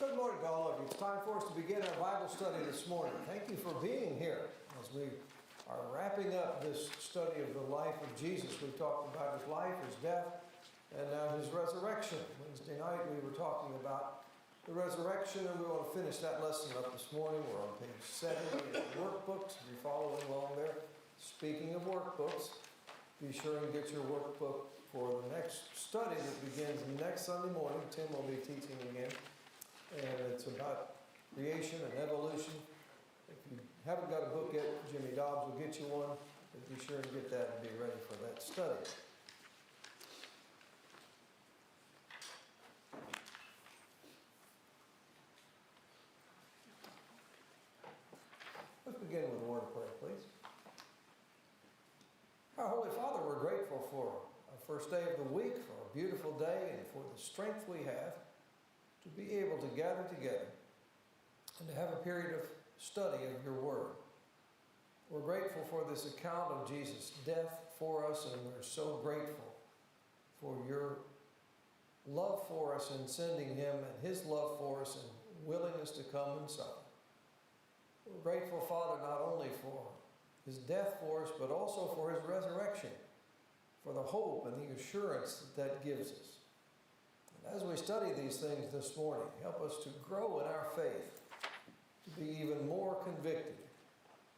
Good morning to all of you. It's time for us to begin our Bible study this morning. Thank you for being here as we are wrapping up this study of the life of Jesus. We've talked about his life, his death, and now his resurrection. Wednesday night we were talking about the resurrection, and we want to finish that lesson up this morning. We're on page 70 in the workbooks. If you're following along there. Speaking of workbooks, be sure and get your workbook for the next study that begins next Sunday morning. Tim will be teaching again. And it's about creation and evolution. If you haven't got a book yet, Jimmy Dobbs will get you one. But be sure and get that and be ready for that study. Let's begin with a word of prayer, please. Our Holy Father, we're grateful for our first day of the week, for a beautiful day, and for the strength we have to be able to gather together and to have a period of study of your word. We're grateful for this account of Jesus' death for us, and we're so grateful for your love for us in sending him and his love for us and willingness to come and suffer. We're grateful, Father, not only for his death for us, but also for his resurrection, for the hope and the assurance that gives us. And as we study these things this morning, help us to grow in our faith, to be even more convicted,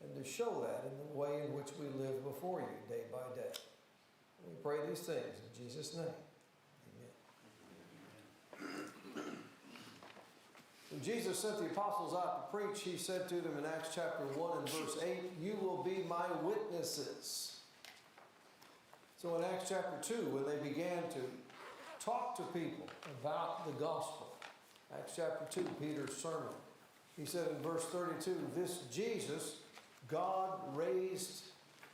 and to show that in the way in which we live before you day by day. We pray these things in Jesus' name. Amen. When Jesus sent the apostles out to preach, he said to them in Acts chapter 1 and verse 8, "You will be my witnesses." So in Acts chapter 2, when they began to talk to people about the gospel, Acts chapter 2, Peter's sermon, he said in verse 32, "This Jesus God raised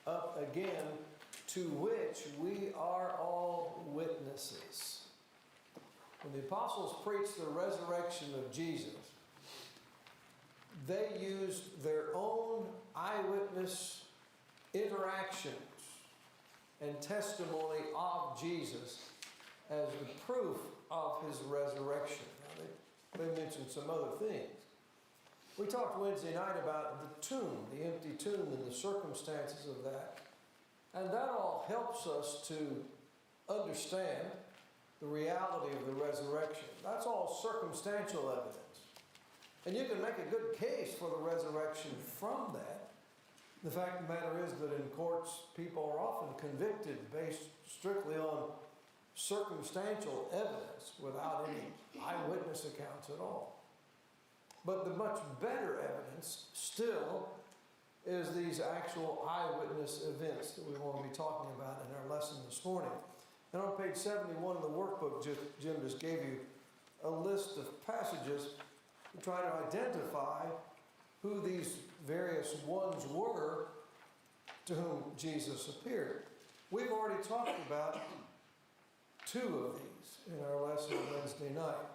up again, to which we are all witnesses." When the apostles preached the resurrection of Jesus, they used their own eyewitness interactions and testimony of Jesus as the proof of his resurrection. Now, they mentioned some other things. We talked Wednesday night about the tomb, the empty tomb, and the circumstances of that. And that all helps us to understand the reality of the resurrection. That's all circumstantial evidence. And you can make a good case for the resurrection from that. The fact of the matter is that in courts, people are often convicted based strictly on circumstantial evidence without any eyewitness accounts at all. But the much better evidence still is these actual eyewitness events that we want to be talking about in our lesson this morning. And on page 71 of the workbook, Jim just gave you a list of passages to try to identify who these various ones were to whom Jesus appeared. We've already talked about two of these in our lesson on Wednesday night.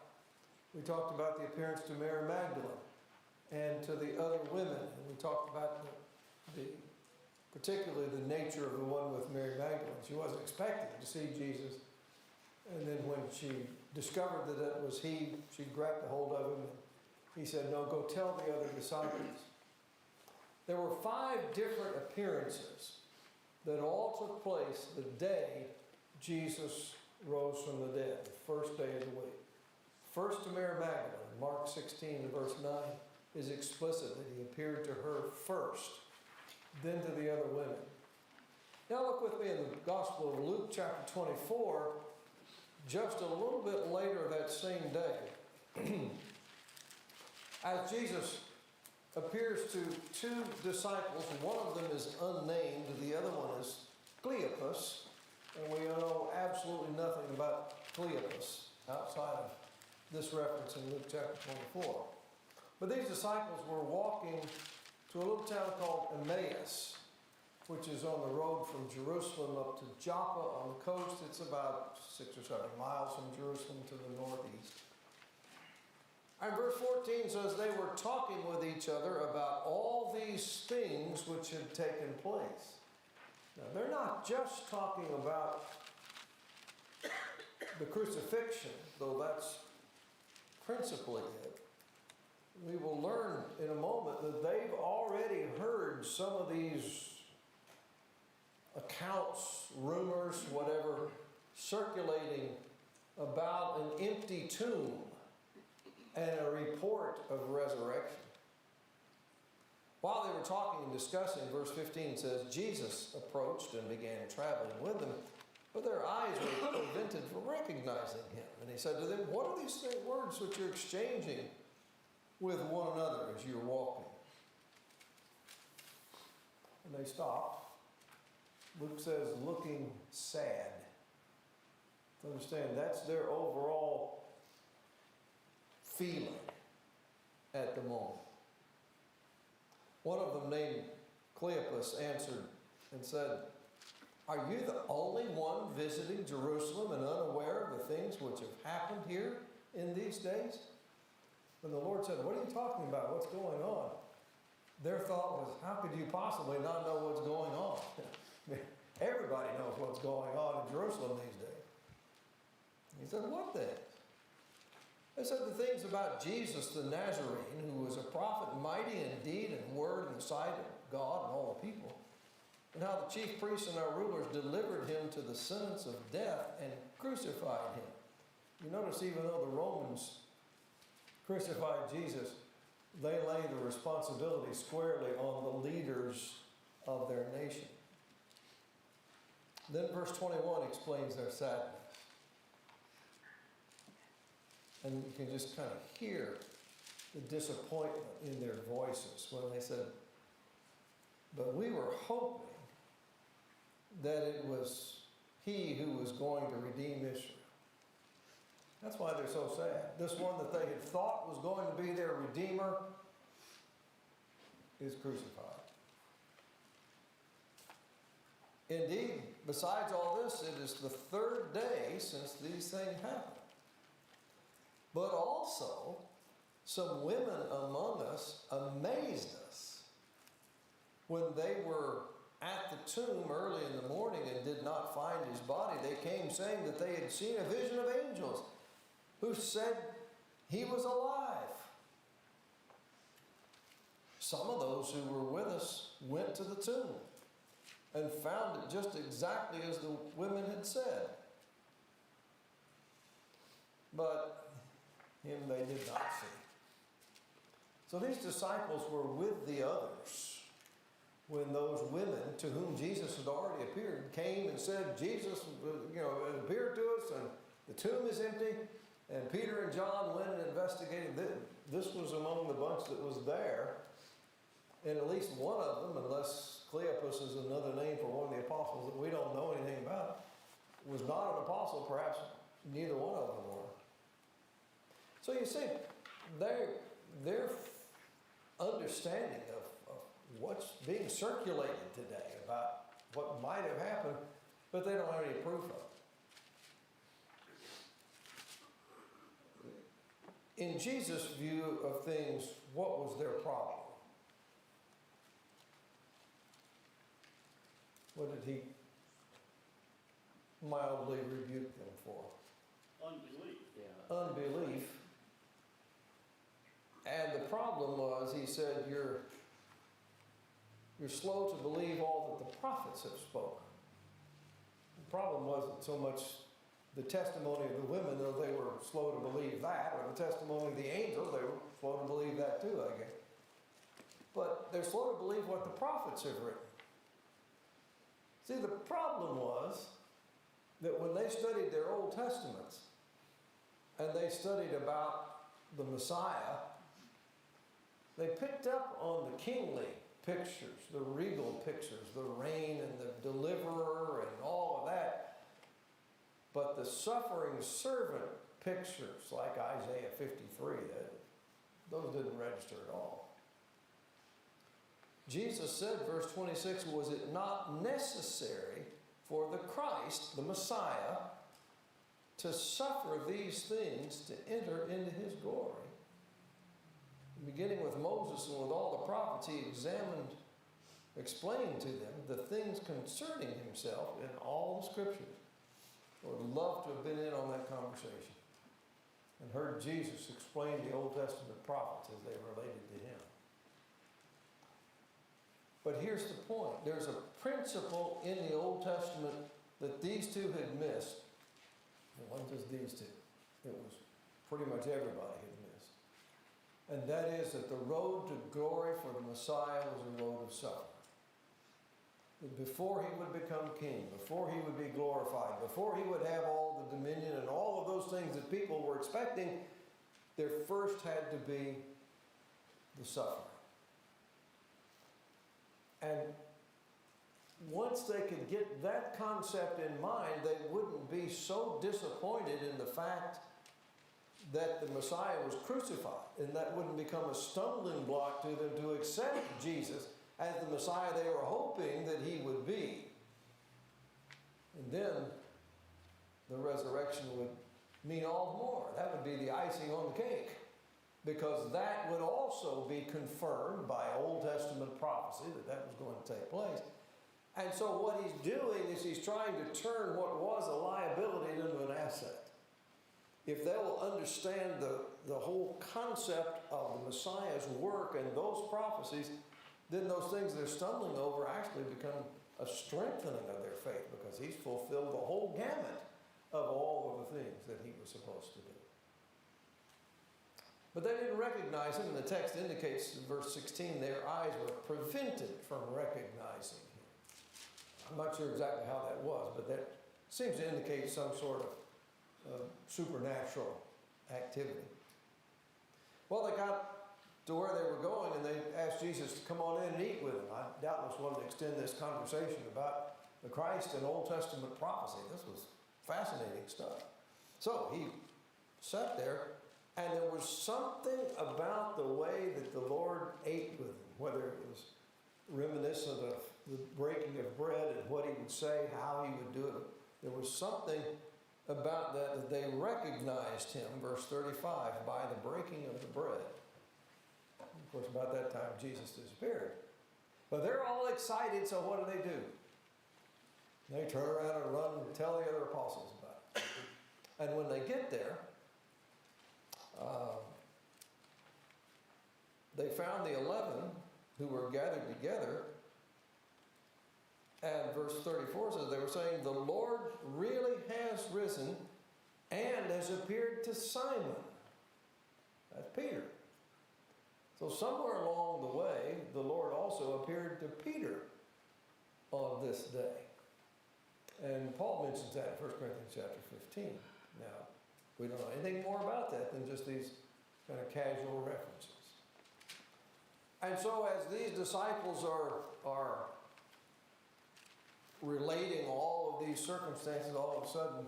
We talked about the appearance to Mary Magdalene and to the other women. And we talked about particularly the nature of the one with Mary Magdalene. She wasn't expecting to see Jesus. And then when she discovered that it was he, she grabbed a hold of him and he said, "No, go tell the other disciples." There were 5 different appearances that all took place the day Jesus rose from the dead, the first day of the week. First to Mary Magdalene, Mark 16 and verse 9 is explicit that he appeared to her first, then to the other women. Now look with me in the Gospel of Luke chapter 24, just a little bit later that same day. As Jesus appears to 2 disciples, one of them is unnamed, the other one is Cleopas, and we know absolutely nothing about Cleopas outside of this reference in Luke chapter 24. But these disciples were walking to a little town called Emmaus, which is on the road from Jerusalem up to Joppa on the coast. It's about 6 or 7 miles from Jerusalem to the northeast. And verse 14 says they were talking with each other about all these things which had taken place. Now, they're not just talking about the crucifixion, though that's principally it. We will learn in a moment that they've already heard some of these accounts, rumors, whatever, circulating about an empty tomb and a report of resurrection. While they were talking and discussing, verse 15 says, Jesus approached and began traveling with them, but their eyes were prevented from recognizing him. And he said to them, what are these words which you're exchanging with one another as you're walking? And they stopped. Luke says, looking sad. To understand, that's their overall feeling at the moment. One of them, named Cleopas, answered and said, are you the only one visiting Jerusalem and unaware of the things which have happened here in these days? And the Lord said, what are you talking about? What's going on? Their thought was, how could you possibly not know what's going on? Everybody knows what's going on in Jerusalem these days. He said, what then? They said the things about Jesus the Nazarene, who was a prophet mighty in deed and word in the sight of God and all the people, and how the chief priests and our rulers delivered him to the sentence of death and crucified him. You notice even though the Romans crucified Jesus, they lay the responsibility squarely on the leaders of their nation. Then verse 21 explains their sadness. And you can just kind of hear the disappointment in their voices when they said, but we were hoping that it was he who was going to redeem Israel. That's why they're so sad. This one that they had thought was going to be their Redeemer is crucified. Indeed, besides all this, it is the third day since these things happened. But also, some women among us amazed us when they were at the tomb early in the morning and did not find his body. They came saying that they had seen a vision of angels who said he was alive. Some of those who were with us went to the tomb and found it just exactly as the women had said. But him they did not see. So these disciples were with the others when those women to whom Jesus had already appeared came and said, Jesus, appeared to us and the tomb is empty. And Peter and John went and investigated. This was among the bunch that was there. And at least one of them, unless Cleopas is another name for one of the apostles that we don't know anything about, was not an apostle. Perhaps neither one of them were. So you see, their understanding of what's being circulated today about what might have happened, but they don't have any proof of it. In Jesus' view of things, what was their problem? What did he mildly rebuke them for? Unbelief. Yeah. Unbelief. And the problem was, he said, you're slow to believe all that the prophets have spoken. The problem wasn't so much the testimony of the women, though they were slow to believe that, or the testimony of the angels, they were slow to believe that too, I guess. But they're slow to believe what the prophets have written. See, the problem was that when they studied their Old Testaments, and they studied about the Messiah, they picked up on the kingly pictures, the regal pictures, the reign and the deliverer and all of that. But the suffering servant pictures, like Isaiah 53, those didn't register at all. Jesus said, verse 26, was it not necessary for the Christ, the Messiah, to suffer these things to enter into his glory? Beginning with Moses and with all the prophets, he explained to them the things concerning himself in all the scriptures. I would love to have been in on that conversation. and heard Jesus explain the Old Testament prophets as they related to him. But here's the point. There's a principle in the Old Testament that these two had missed. It wasn't just these two. It was pretty much everybody had missed. And that is that the road to glory for the Messiah was a road of suffering. That before he would become king, before he would be glorified, before he would have all the dominion and all of those things that people were expecting, there first had to be the suffering. And once they could get that concept in mind, they wouldn't be so disappointed in the fact that the Messiah was crucified, and that wouldn't become a stumbling block to them to accept Jesus as the Messiah they were hoping that he would be. And then the resurrection would mean all the more. That would be the icing on the cake, because that would also be confirmed by Old Testament prophecy that was going to take place. And so what he's doing is he's trying to turn what was a liability into an asset. If they will understand the whole concept of the Messiah's work and those prophecies, then those things they're stumbling over actually become a strengthening of their faith, because he's fulfilled the whole gamut of all of the things that he was supposed to do. But they didn't recognize him, and the text indicates in verse 16 their eyes were prevented from recognizing him. I'm not sure exactly how that was, but that seems to indicate some sort of supernatural activity. Well, they got to where they were going, and they asked Jesus to come on in and eat with them. I doubtless wanted to extend this conversation about the Christ and Old Testament prophecy. This was fascinating stuff. So he sat there, and there was something about the way that the Lord ate with them, whether it was reminiscent of the breaking of bread and what he would say, how he would do it. There was something about that they recognized him, verse 35, by the breaking of the bread. Of course, about that time, Jesus disappeared. But they're all excited, so what do? They turn around and run and tell the other apostles about it. And when they get there, they found the 11 who were gathered together. And verse 34 says they were saying, "The Lord really has risen and has appeared to Simon." That's Peter. So somewhere along the way, the Lord also appeared to Peter on this day. And Paul mentions that in 1 Corinthians chapter 15. Now, we don't know anything more about that than just these kind of casual references. And so as these disciples are relating all of these circumstances, all of a sudden,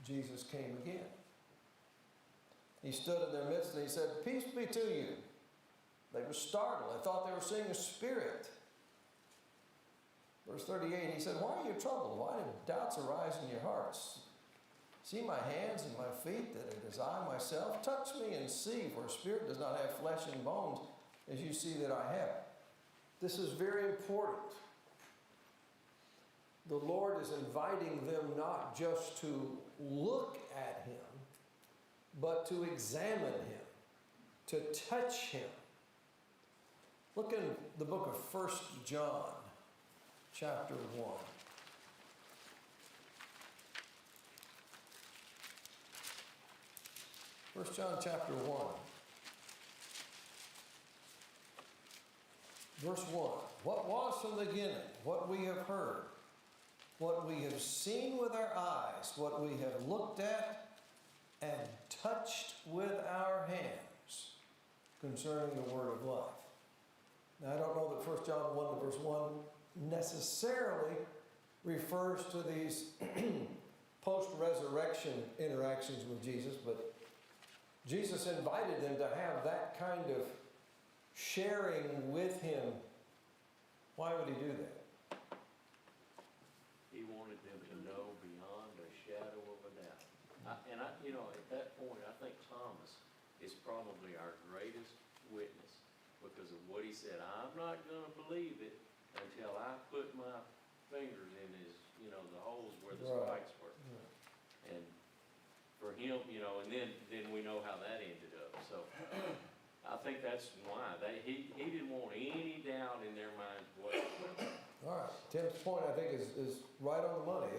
Jesus came again. He stood in their midst and he said, "Peace be to you." They were startled. They thought they were seeing a spirit. Verse 38, he said, "Why are you troubled? Why do doubts arise in your hearts? See my hands and my feet, that it is I myself. Touch me and see, for a spirit does not have flesh and bones, as you see that I have." This is very important. The Lord is inviting them not just to look at him, but to examine him, to touch him. Look in the book of 1 John, chapter 1. 1 John chapter 1. Verse 1. What was from the beginning, what we have heard, what we have seen with our eyes, what we have looked at and touched with our hands concerning the word of life. Now, I don't know that 1 John 1 verse 1 necessarily refers to these post-resurrection interactions with Jesus, but Jesus invited them to have that kind of sharing with him. Why would he do that? He wanted them to know beyond a shadow of a doubt. At that point, I think Thomas is probably our greatest witness because of what he said. I'm not going to believe it until I put my fingers in his, the holes where the spikes were. Right. And for him him, and then we know how that ended up, so. I think that's why, he didn't want any doubt in their minds whatsoever. All right, Tim's point, I think, is right on the money.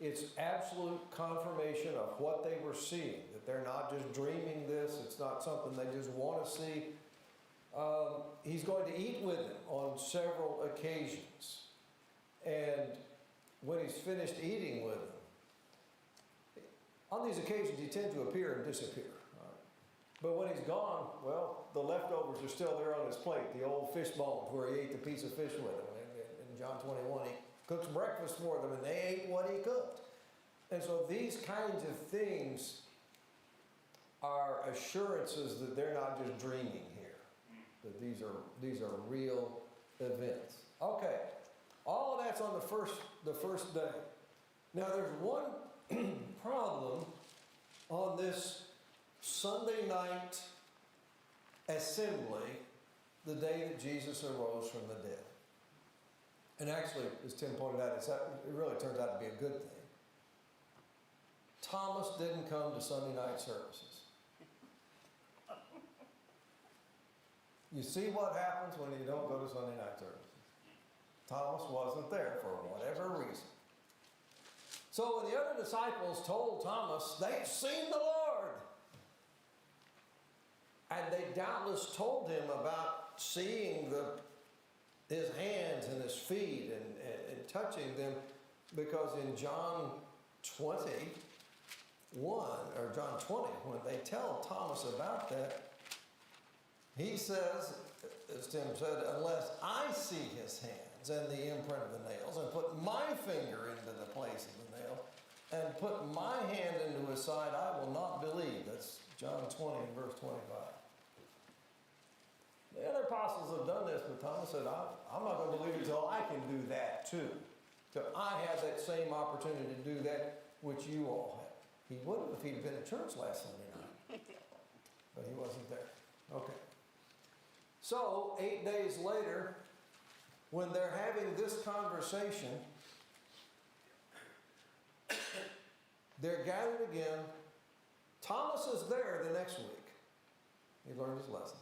It's absolute confirmation of what they were seeing, that they're not just dreaming this, it's not something they just want to see. He's going to eat with them on several occasions. And when he's finished eating with them, on these occasions he tends to appear and disappear. But when he's gone, well, the leftovers are still there on his plate, the old fish bones where he ate the piece of fish with them. In John 21, he cooks breakfast for them and they ate what he cooked. And so these kinds of things are assurances that they're not just dreaming here, that these are real events. Okay, all of that's on the first day. Now there's one problem on this Sunday night assembly, the day that Jesus arose from the dead. And actually, as Tim pointed out, it really turns out to be a good thing. Thomas didn't come to Sunday night services. You see what happens when you don't go to Sunday night services. Thomas wasn't there for whatever reason. So when the other disciples told Thomas, they've seen the Lord. And they doubtless told him about seeing his hands and his feet and touching them, because in John 21, or John 20, when they tell Thomas about that, he says, as Tim said, unless I see his hands and the imprint of the nails, and put my finger into the place of the nail, and put my hand into his side, I will not believe. That's John 20 and verse 25. The other apostles have done this, but Thomas said, I'm not going to believe until I can do that too. Till I have that same opportunity to do that which you all have. He would have if he'd been at church last Sunday night. But he wasn't there. Okay. So, 8 days later, when they're having this conversation, they're gathered again. Thomas is there the next week. He learned his lesson.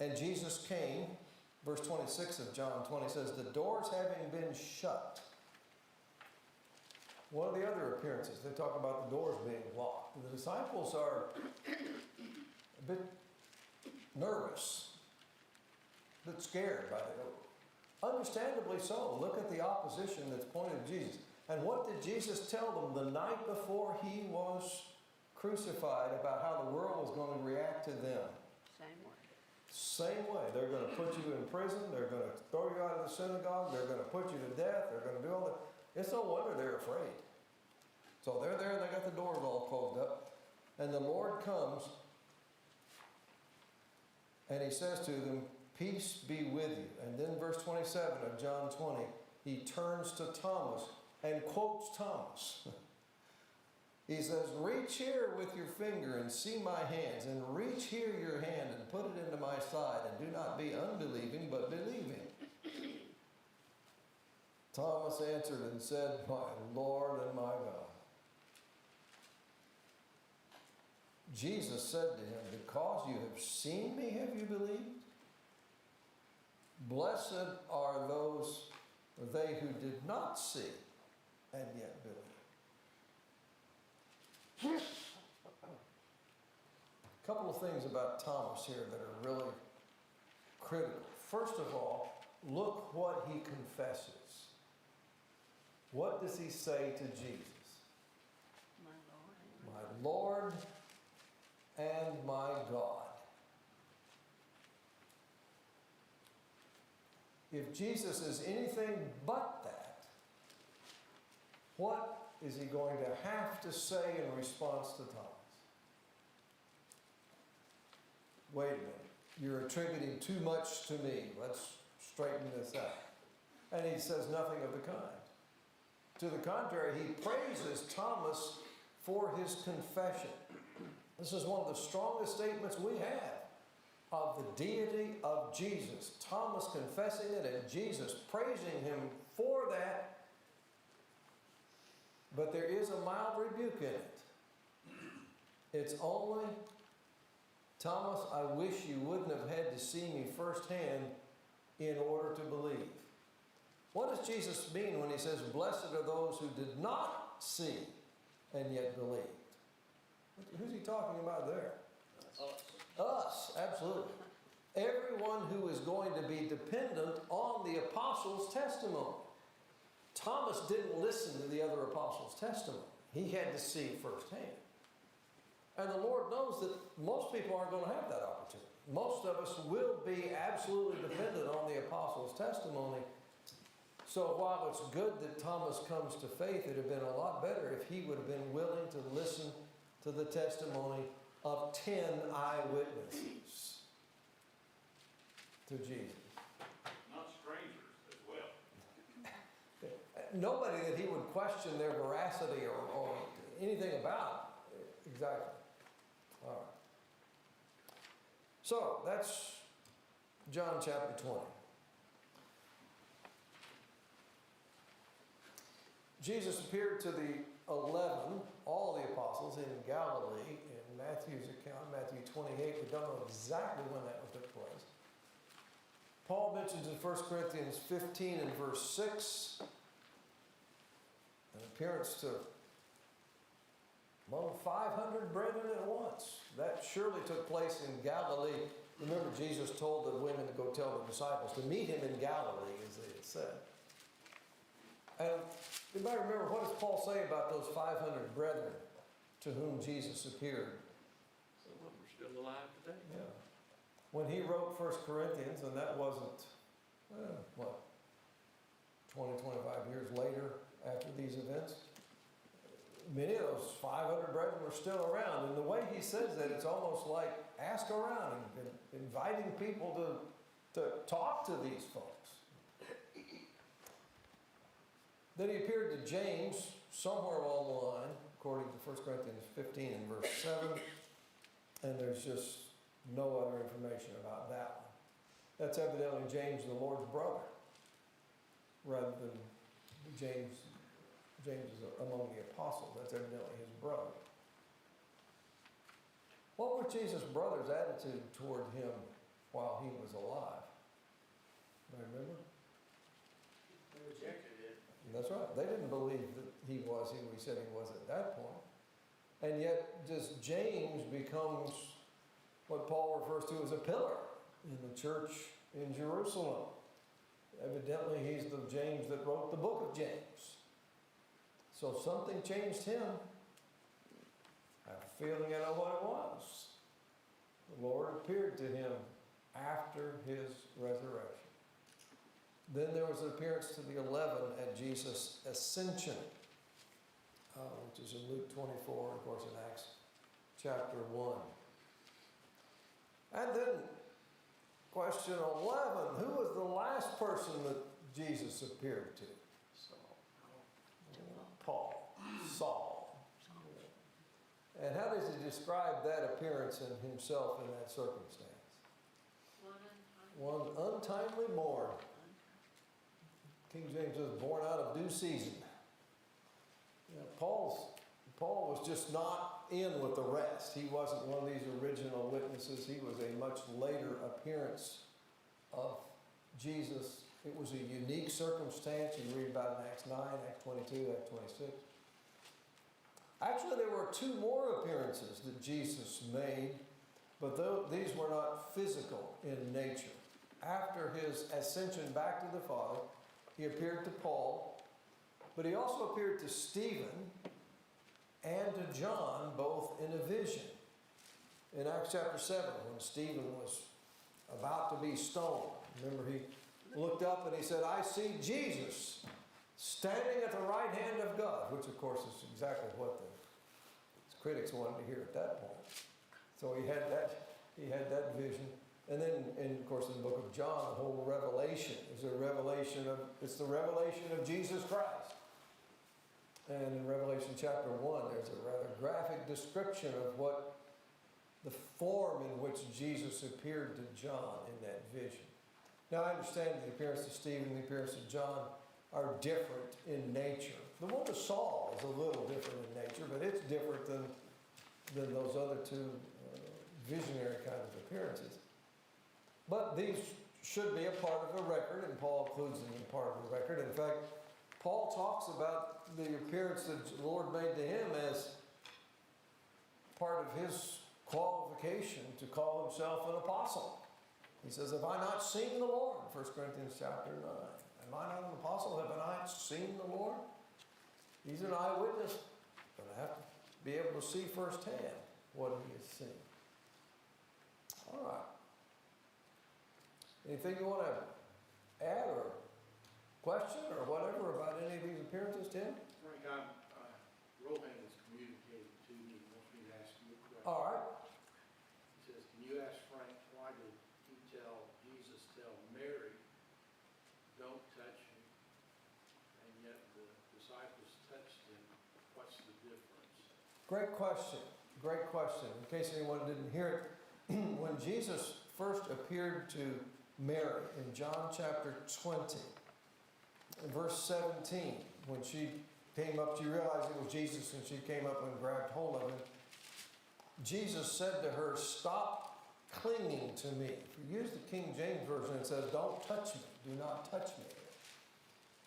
And Jesus came, verse 26 of John 20 says, the doors having been shut. One of the other appearances, they talk about the doors being locked. The disciples are a bit nervous, a bit scared by the understandably so. Look at the opposition that's pointed at Jesus. And what did Jesus tell them the night before he was crucified about how the world was going to react to them? Same way. They're going to put you in prison. They're going to throw you out of the synagogue. They're going to put you to death. They're going to do all that. It's no wonder they're afraid. So they're there. They got the doors all closed up. And the Lord comes and he says to them, peace be with you. And then verse 27 of John 20, he turns to Thomas and quotes Thomas. He says, reach here with your finger and see my hands, and reach here your hand and put it into my side, and do not be unbelieving, but believing. Thomas answered and said, my Lord and my God. Jesus said to him, because you have seen me, have you believed? Blessed are they who did not see and yet believe. A couple of things about Thomas here that are really critical. First of all, look what he confesses. What does he say to Jesus? My Lord and my God. If Jesus is anything but that, what is he going to have to say in response to Thomas? Wait a minute, you're attributing too much to me. Let's straighten this out. And he says nothing of the kind. To the contrary, he praises Thomas for his confession. This is one of the strongest statements we have of the deity of Jesus. Thomas confessing it and Jesus praising him for that. but there is a mild rebuke in it. It's only, Thomas, I wish you wouldn't have had to see me firsthand in order to believe. What does Jesus mean when he says, blessed are those who did not see and yet believed? Who's he talking about there? Us, absolutely. Everyone who is going to be dependent on the apostles' testimony. Thomas didn't listen to the other apostles' testimony. He had to see it firsthand. And the Lord knows that most people aren't going to have that opportunity. Most of us will be absolutely dependent on the apostles' testimony. So while it's good that Thomas comes to faith, it would have been a lot better if he would have been willing to listen to the testimony of 10 eyewitnesses to Jesus. Not strangers as well. Nobody that he would question their veracity or anything about. Exactly. All right. So that's John chapter 20. Jesus appeared to the 11, all the apostles in Galilee, in Matthew's account, Matthew 28. We don't know exactly when that took place. Paul mentions in 1 Corinthians 15 and verse 6 an appearance to among 500 brethren at once. That surely took place in Galilee. Remember, Jesus told the women to go tell the disciples to meet him in Galilee, as they had said. And you might remember, what does Paul say about those 500 brethren to whom Jesus appeared? Some of them are still alive today. Yeah. When he wrote 1 Corinthians, and that wasn't, 20, 25 years later after these events, many of those 500 brethren were still around. And the way he says that, it's almost like ask around and inviting people to talk to these folks. Then he appeared to James somewhere along the line, according to 1 Corinthians 15 and verse 7. And there's just no other information about that one. That's evidently James, the Lord's brother, rather than James is among the apostles. That's evidently his brother. What was Jesus' brother's attitude toward him while he was alive? Do you remember? They rejected it. That's right. They didn't believe that he was who he said he was at that point. And yet, just James becomes what Paul refers to as a pillar in the church in Jerusalem. Evidently, he's the James that wrote the book of James. So something changed him. I have a feeling I know what it was. The Lord appeared to him after his resurrection. Then there was an appearance to the 11 at Jesus' ascension, which is in Luke 24, of course, in Acts chapter 1. And then, question 11, who was the last person that Jesus appeared to? Paul, Saul. And how does he describe that appearance in himself in that circumstance? One untimely born. King James says, born out of due season. You know, Paul was just not in with the rest. He wasn't one of these original witnesses. He was a much later appearance of Jesus. It was a unique circumstance. You read about it in Acts 9, Acts 22, Acts 26. Actually, there were two more appearances that Jesus made, but these were not physical in nature. After his ascension back to the Father, he appeared to Paul, but he also appeared to Stephen and to John, both in a vision. In Acts chapter 7, when Stephen was about to be stoned, remember he looked up and he said, I see Jesus standing at the right hand of God, which of course is exactly what his critics wanted to hear at that point. So he had that vision. And then, of course, in the book of John, the whole Revelation is the revelation of Jesus Christ. And in Revelation chapter 1, there's a rather graphic description of what the form in which Jesus appeared to John in that vision. Now, I understand the appearance of Stephen and the appearance of John are different in nature. The one to Saul is a little different in nature, but it's different than those other two visionary kind of appearances. But these should be a part of the record, and Paul includes them in part of the record. In fact, Paul talks about the appearance that the Lord made to him as part of his qualification to call himself an apostle. He says, have I not seen the Lord? 1 Corinthians chapter 9. Am I not an apostle? Have I not seen the Lord? He's an eyewitness, but I have to be able to see firsthand what he has seen. All right. Anything you want to add or question or whatever about any of these appearances, Tim? Frank, Rohan has communicated to me, wants me to ask you a question. All right. He says, can you ask Frank, why did Jesus tell Mary, don't touch me, and yet the disciples touched him? What's the difference? Great question. Great question. In case anyone didn't hear it, when Jesus first appeared to Mary in John chapter 20, in verse 17, when she came up, she realized it was Jesus, and she came up and grabbed hold of him. Jesus said to her, stop clinging to me. If you use the King James Version, it says, don't touch me. Do not touch me.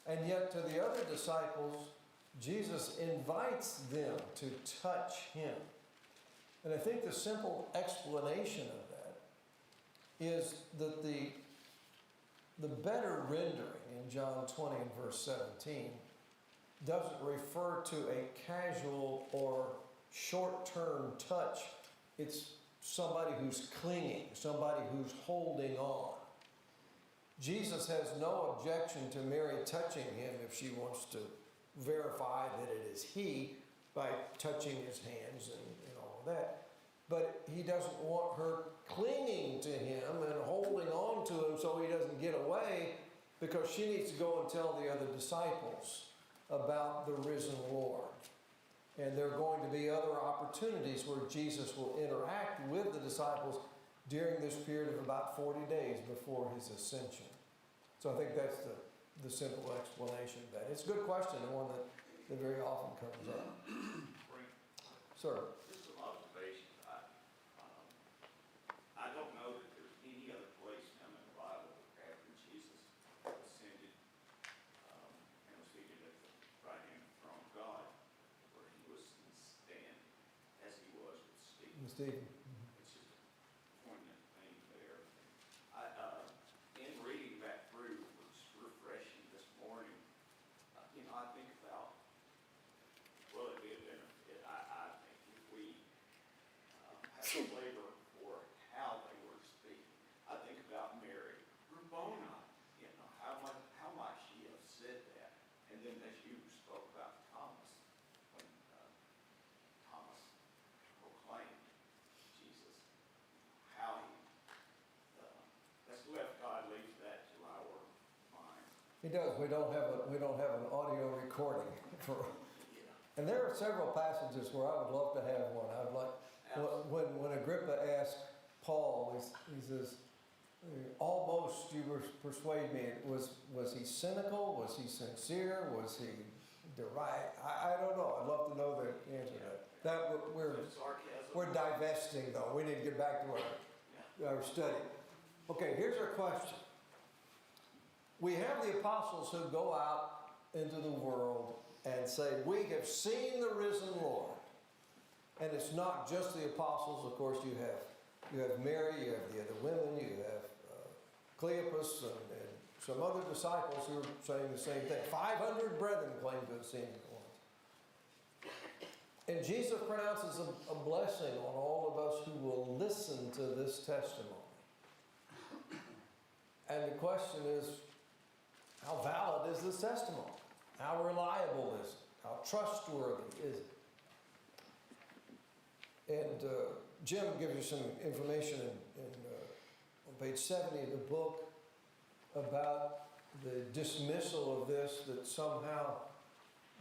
And yet to the other disciples, Jesus invites them to touch him. And I think the simple explanation of that is that the better rendering in John 20 and verse 17 doesn't refer to a casual or short-term touch. It's somebody who's clinging, somebody who's holding on. Jesus has no objection to Mary touching him if she wants to verify that it is he by touching his hands and all of that. But he doesn't want her clinging to him and holding on to him so he doesn't get away, because she needs to go and tell the other disciples about the risen Lord. And there are going to be other opportunities where Jesus will interact with the disciples during this period of about 40 days before his ascension. So I think that's the simple explanation of that. It's a good question, and one that very often comes up. Frank, Sir? just some observations. I don't know that there's any other place in the Bible after Jesus ascended and was seated at the right hand of the throne of God, where he was stand as he was with Stephen. Stephen. It's just a poignant thing there. In reading that through, it was refreshing this morning. I think about, well, it'd be a benefit, I think, if we have a flavor for how they were speaking. I think about Mary, Rabboni, how might she have said that? And then as you spoke about Thomas, when Thomas proclaimed Jesus, how he, that's left, God leaves that to our mind. He does. We don't have an audio recording for. And there are several passages where I would love to have one. I'd like when Agrippa asked Paul, he says, "Almost you persuade me." Was he cynical? Was he sincere? Was he deride? I don't know. I'd love to know the answer to that. We're divesting though. We need to get back to our study. Okay, here's our question. We have the apostles who go out into the world and say, we have seen the risen Lord. And it's not just the apostles. Of course, you have Mary, you have the other women, you have Cleopas and some other disciples who are saying the same thing. 500 brethren claim to have seen the Lord. And Jesus pronounces a blessing on all of us who will listen to this testimony. And the question is, how valid is this testimony? How reliable is it? How trustworthy is it? And Jim gives you some information on page 70 of the book about the dismissal of this, that somehow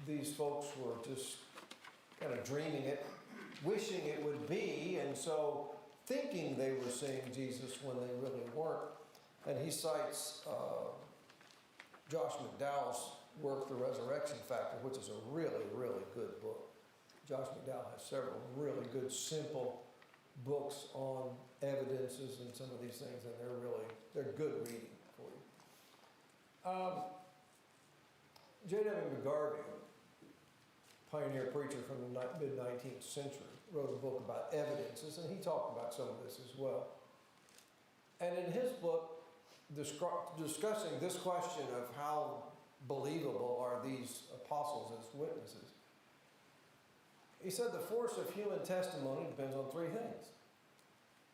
these folks were just kind of dreaming it, wishing it would be, and so thinking they were seeing Jesus when they really weren't. And he cites Josh McDowell's Work the Resurrection Factor, which is a really, really good book. Josh McDowell has several really good, simple books on evidences and some of these things, and they're good reading for you. J.W. McGarvey, pioneer preacher from the mid-19th century, wrote a book about evidences, and he talked about some of this as well. And in his book, discussing this question of how believable are these apostles as witnesses, he said the force of human testimony depends on three things.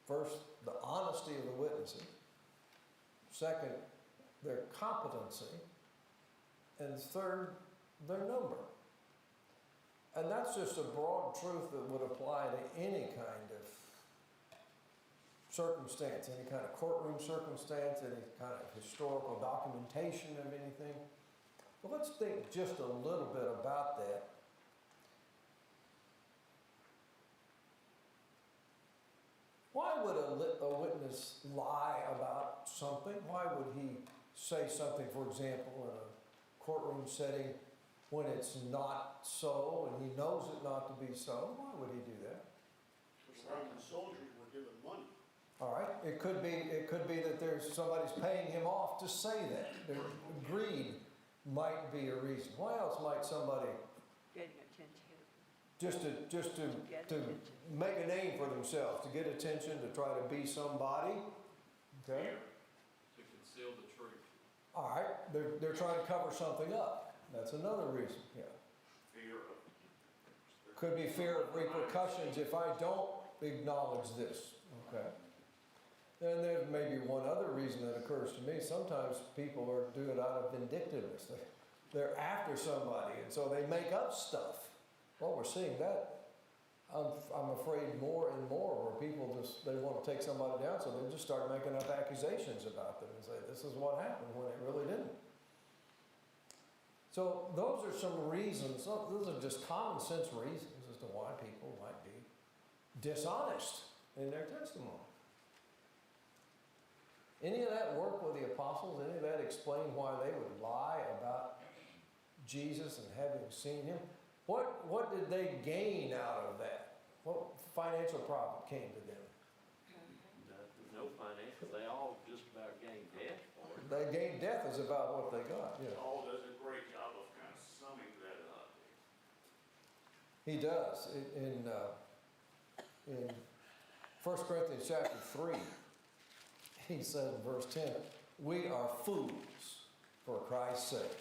First, the honesty of the witnesses. Second, their competency. And third, their number. And that's just a broad truth that would apply to any kind of circumstance, any kind of courtroom circumstance, any kind of historical documentation of anything. But let's think just a little bit about that. Why would a witness lie about something? Why would he say something, for example, in a courtroom setting when it's not so and he knows it not to be so? Why would he do that? Because Roman soldiers were given money. All right. It could be that there's somebody's paying him off to say that. Greed might be a reason. Why else might somebody Getting attention. just to make a name for themselves, to get attention, to try to be somebody? Okay. To conceal the truth. All right. They're trying to cover something up. That's another reason. Yeah. Fear of. Could be fear of repercussions if I don't acknowledge this. Okay. And there may be one other reason that occurs to me. Sometimes people do it out of vindictiveness. They're after somebody, and so they make up stuff. Well, we're seeing that, I'm afraid, more and more, where people they want to take somebody down, so they just start making up accusations about them and say, this is what happened, when it really didn't. So those are some reasons, those are just common sense reasons as to why people might be dishonest in their testimony. Any of that work with the apostles, any of that explain why they would lie about Jesus and having seen him? What did they gain out of that? What financial profit came to them? No financial, they all just about gained death for it. They gained death is about what they got. Yeah. Paul does a great job of kind of summing that up. He does. In 1 Corinthians chapter 3, he says in verse 10, we are fools for Christ's sake.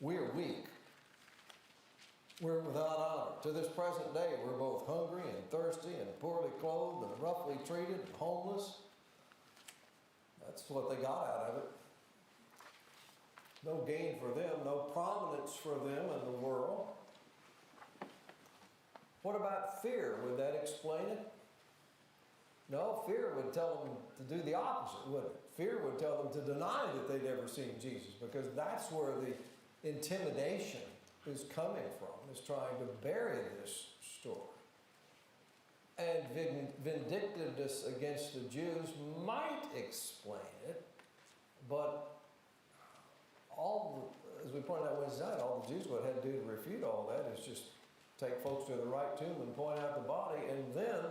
We're weak. We're without honor. To this present day, we're both hungry and thirsty and poorly clothed and roughly treated and homeless. That's what they got out of it. No gain for them, no prominence for them in the world. What about fear? Would that explain it? No, fear would tell them to do the opposite, wouldn't it? Fear would tell them to deny that they'd ever seen Jesus, because that's where the intimidation is coming from, is trying to bury this story. And vindictiveness against the Jews might explain it, but as we pointed out Wednesday night, all the Jews would have to do to refute all that is just take folks to the right tomb and point out the body, and then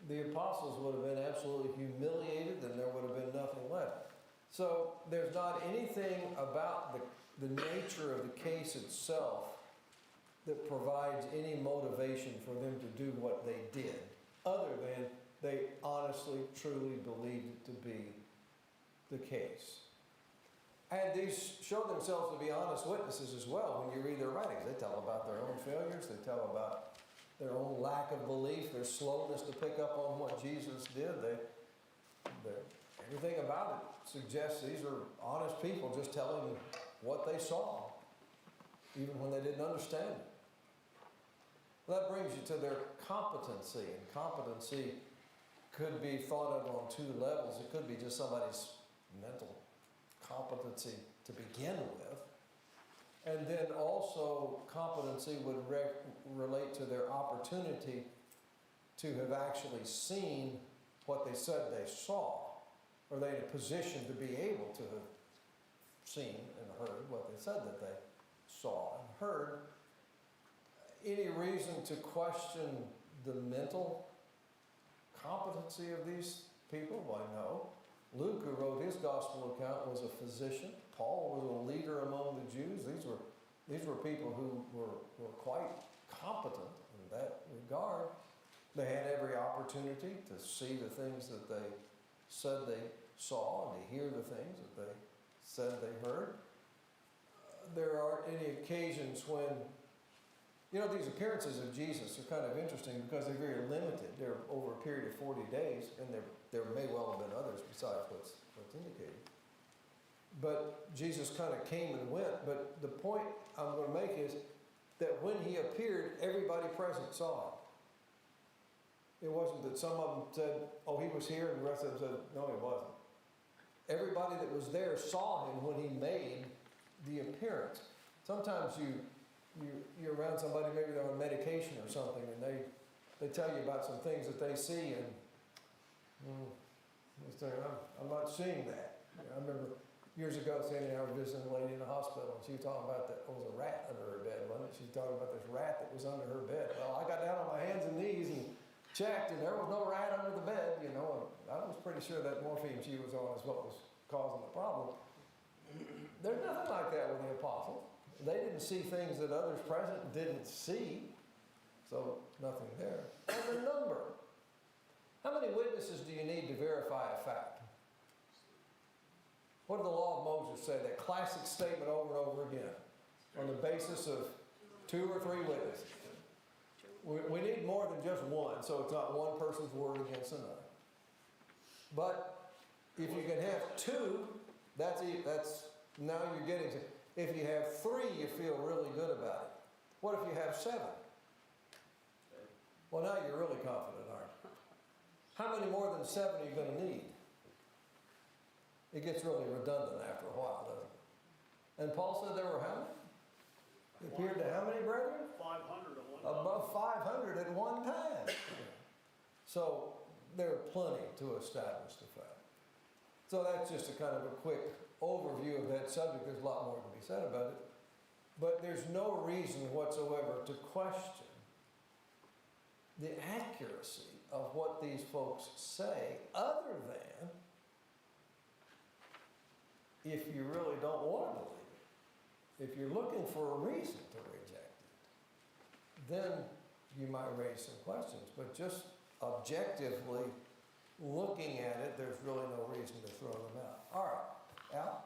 the apostles would have been absolutely humiliated and there would have been nothing left. So there's not anything about the nature of the case itself that provides any motivation for them to do what they did, other than they honestly, truly believed it to be the case. And these show themselves to be honest witnesses as well. When you read their writings, they tell about their own failures, they tell about their own lack of belief, their slowness to pick up on what Jesus did. Everything about it suggests these are honest people just telling what they saw, even when they didn't understand it. Well, that brings you to their competency, and competency could be thought of on two levels. It could be just somebody's mental competency to begin with, and then also competency would relate to their opportunity to have actually seen what they said they saw. Are they in a position to be able to have seen and heard, what they said that they saw and heard. Any reason to question the mental competency of these people? Why, no. Luke, who wrote his gospel account, was a physician. Paul was a leader among the Jews. These were people who were quite competent in that regard. They had every opportunity to see the things that they said they saw and to hear the things that they said they heard. There aren't any occasions when, these appearances of Jesus are kind of interesting because they're very limited. They're over a period of 40 days, and there may well have been others besides what's indicated. But Jesus kind of came and went. But the point I'm going to make is that when he appeared, everybody present saw him. It wasn't that some of them said, oh, he was here, and the rest of them said, no, he wasn't. Everybody that was there saw him when he made the appearance. Sometimes you're around somebody, maybe they're on medication or something, and they tell you about some things that they see, and you say, I'm not seeing that. I remember years ago, Sandy and I were visiting a lady in the hospital, and she was talking about that there was a rat under her bed, wasn't it? She was talking about this rat that was under her bed. Well, I got down on my hands and knees and checked, and there was no rat under the bed, and I was pretty sure that morphine she was on is what was causing the problem. There's nothing like that with the apostles. They didn't see things that others present didn't see, so nothing there. And the number. How many witnesses do you need to verify a fact? What did the law of Moses say? That classic statement over and over again. On the basis of 2 or 3 witnesses. We need more than just one, so it's not one person's word against another. But if you can have 2, that's now you're getting to. If you have 3, you feel really good about it. What if you have 7? Well, now you're really confident, aren't you? How many more than 7 are you going to need? It gets really redundant after a while, doesn't it? And Paul said there were how many? He appeared to how many brethren? 500 at one time. Above 500 at one time. So there are plenty to establish the fact. So that's just a kind of a quick overview of that subject. There's a lot more to be said about it. But there's no reason whatsoever to question the accuracy of what these folks say, other than if you really don't want to believe it. If you're looking for a reason to reject it, then you might raise some questions. But just objectively looking at it, there's really no reason to throw them out. All right, Al?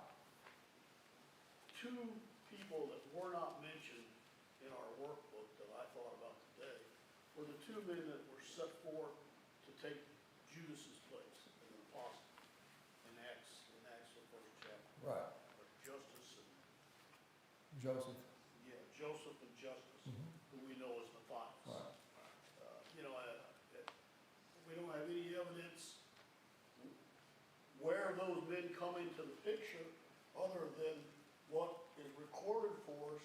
2 people that were not mentioned in our workbook that I thought about today were the 2 men that were set forth to take Judas's place as an apostle in Acts, the 1st chapter. Right. Justus and Joseph. Joseph and Justus, who we know as Matthias. Right. We don't have any evidence where those men come into the picture other than what is recorded for us,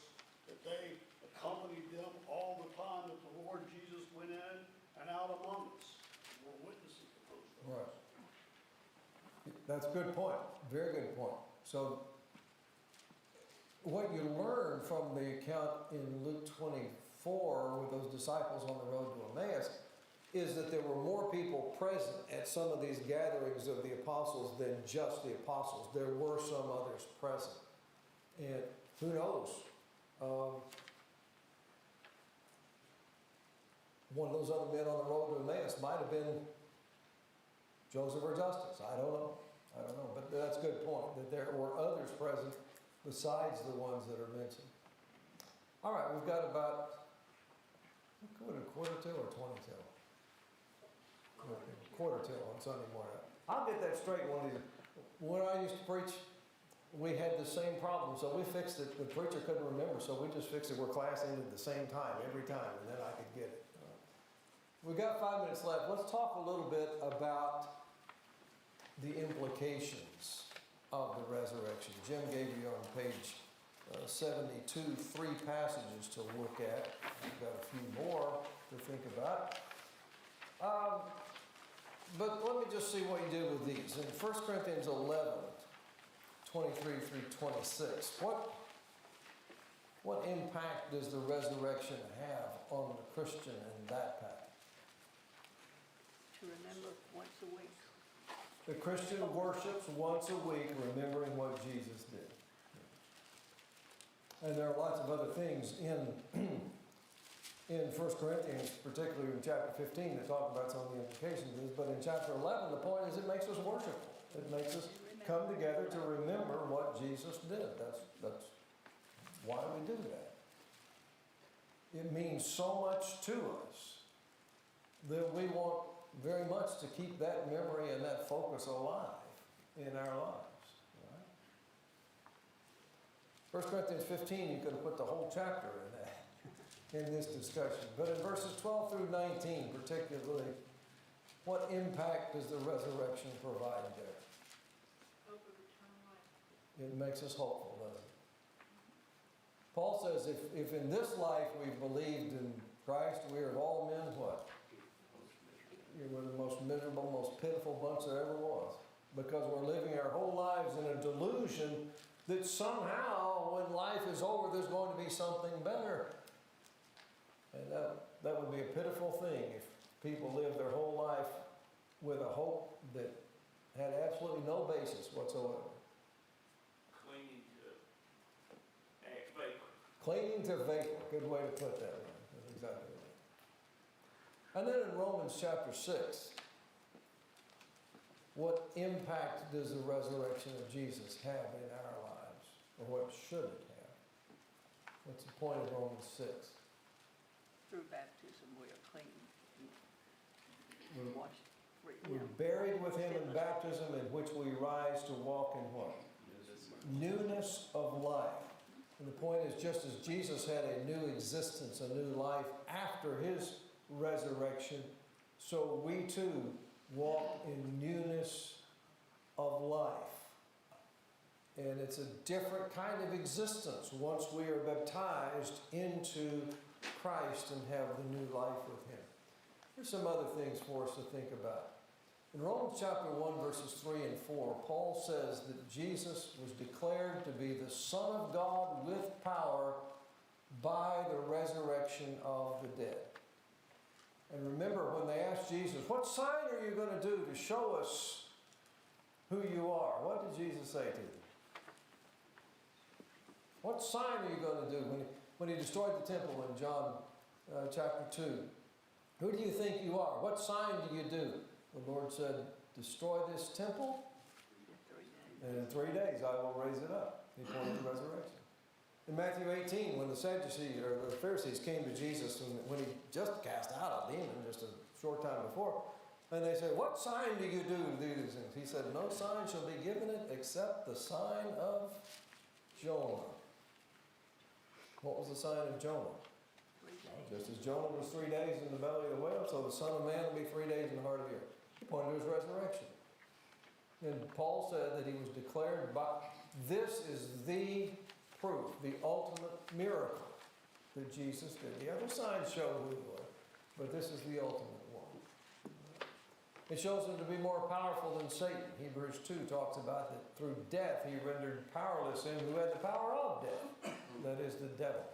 that they accompanied them all the time that the Lord Jesus went in and out among us. We're witnesses of those things. Right. That's a good point. Very good point. So what you learn from the account in Luke 24 with those disciples on the road to Emmaus is that there were more people present at some of these gatherings of the apostles than just the apostles. There were some others present. And who knows? One of those other men on the road to Emmaus might have been Joseph or Justus. I don't know. But that's a good point, that there were others present besides the ones that are mentioned. All right, we've got about, what, a quarter till or 20 till? Quarter till on Sunday morning. I'll get that straight one of these. When I used to preach, we had the same problem, so we fixed it. The preacher couldn't remember, so we just fixed it where class ended at the same time every time, and then I could get it. We've got 5 minutes left. Let's talk a little bit about the implications of the resurrection. Jim gave you on page 72 3 passages to look at. We've got a few more to think about. But let me just see what you do with these. In 1 Corinthians 11, 23 through 26. What impact does the resurrection have on the Christian in that path? To remember once a week. The Christian worships once a week, remembering what Jesus did. And there are lots of other things in 1 Corinthians, particularly in chapter 15, that talk about some of the implications of this. But in chapter 11, the point is it makes us worshipful. It makes us come together to remember what Jesus did. That's why we do that. It means so much to us that we want very much to keep that memory and that focus alive in our lives. Right? 1 Corinthians 15, you could have put the whole chapter in that, in this discussion. But in verses 12 through 19 particularly, what impact does the resurrection provide there? Hope of eternal life. It makes us hopeful, doesn't it? Paul says if in this life we've believed in Christ, we are of all men what? We're the most miserable, most pitiful bunch there ever was. Because we're living our whole lives in a delusion that somehow when life is over there's going to be something better. And that would be a pitiful thing if people lived their whole life with a hope that had absolutely no basis whatsoever. Clinging to vapor. Clinging to vapor, good way to put that. Right? That's exactly right. And then in Romans chapter 6, what impact does the resurrection of Jesus have in our lives? Or what should it have? What's the point of Romans 6? Through baptism, we are clean. We're- Washed. We're buried with him in baptism, in which we rise to walk in what? Newness of life. And the point is, just as Jesus had a new existence, a new life after his resurrection, so we too walk in newness of life. And it's a different kind of existence once we are baptized into Christ and have the new life with him. Here's some other things for us to think about. In Romans chapter 1, verses 3 and 4, Paul says that Jesus was declared to be the Son of God with power by the resurrection of the dead. And remember when they asked Jesus, what sign are you going to do to show us who you are? What did Jesus say to them? What sign are you going to do when he destroyed the temple in John chapter 2? Who do you think you are? What sign do you do? The Lord said, destroy this temple, and in 3 days I will raise it up. He pointed to resurrection. In Matthew 18, when the Sadducees or the Pharisees came to Jesus when he just cast out a demon just a short time before, and they said, what sign do you do to do these things? He said, no sign shall be given it except the sign of Jonah. What was the sign of Jonah? Just as Jonah was 3 days in the belly of the whale, so the Son of Man will be 3 days in the heart of the earth. He pointed to his resurrection. And Paul said that he was declared by, this is the proof, the ultimate miracle that Jesus did. The other signs show who he was, but this is the ultimate one. It shows him to be more powerful than Satan. Hebrews 2 talks about that through death he rendered powerless him who had the power of death, that is the devil.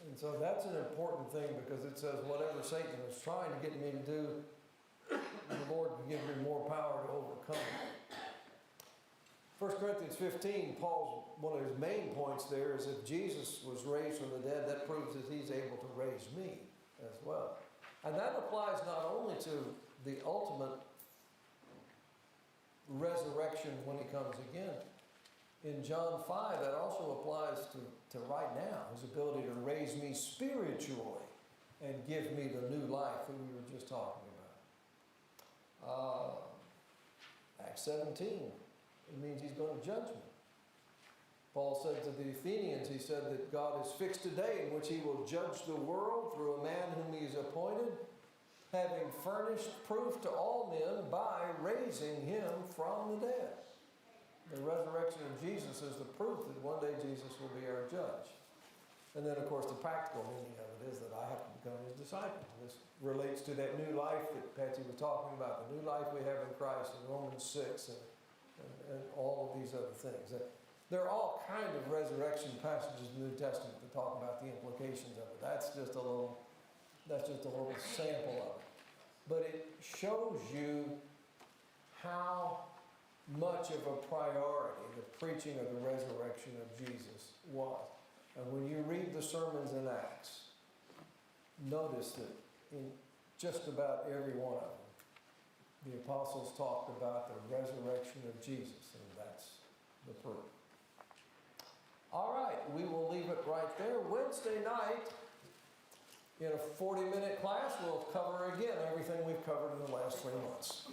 And so that's an important thing because it says whatever Satan is trying to get me to do, the Lord can give me more power to overcome it. 1 Corinthians 15, one of his main points there is if Jesus was raised from the dead, that proves that he's able to raise me as well. And that applies not only to the ultimate resurrection when he comes again. In John 5, that also applies to right now, his ability to raise me spiritually and give me the new life that we were just talking about. Acts 17, it means he's going to judge me. Paul said to the Athenians, he said that God has fixed a day in which he will judge the world through a man whom he has appointed, having furnished proof to all men by raising him from the dead. The resurrection of Jesus is the proof that one day Jesus will be our judge. And then, of course, the practical meaning of it is that I have to become his disciple. This relates to that new life that Patsy was talking about, the new life we have in Christ in Romans 6 and and all of these other things. There are all kind of resurrection passages in the New Testament that talk about the implications of it. That's just a little sample of it. But it shows you how much of a priority the preaching of the resurrection of Jesus was. And when you read the sermons in Acts, notice that in just about every one of them, the apostles talked about the resurrection of Jesus, and that's the proof. All right, we will leave it right there. Wednesday night, in a 40-minute class, we'll cover again everything we've covered in the last 3 months.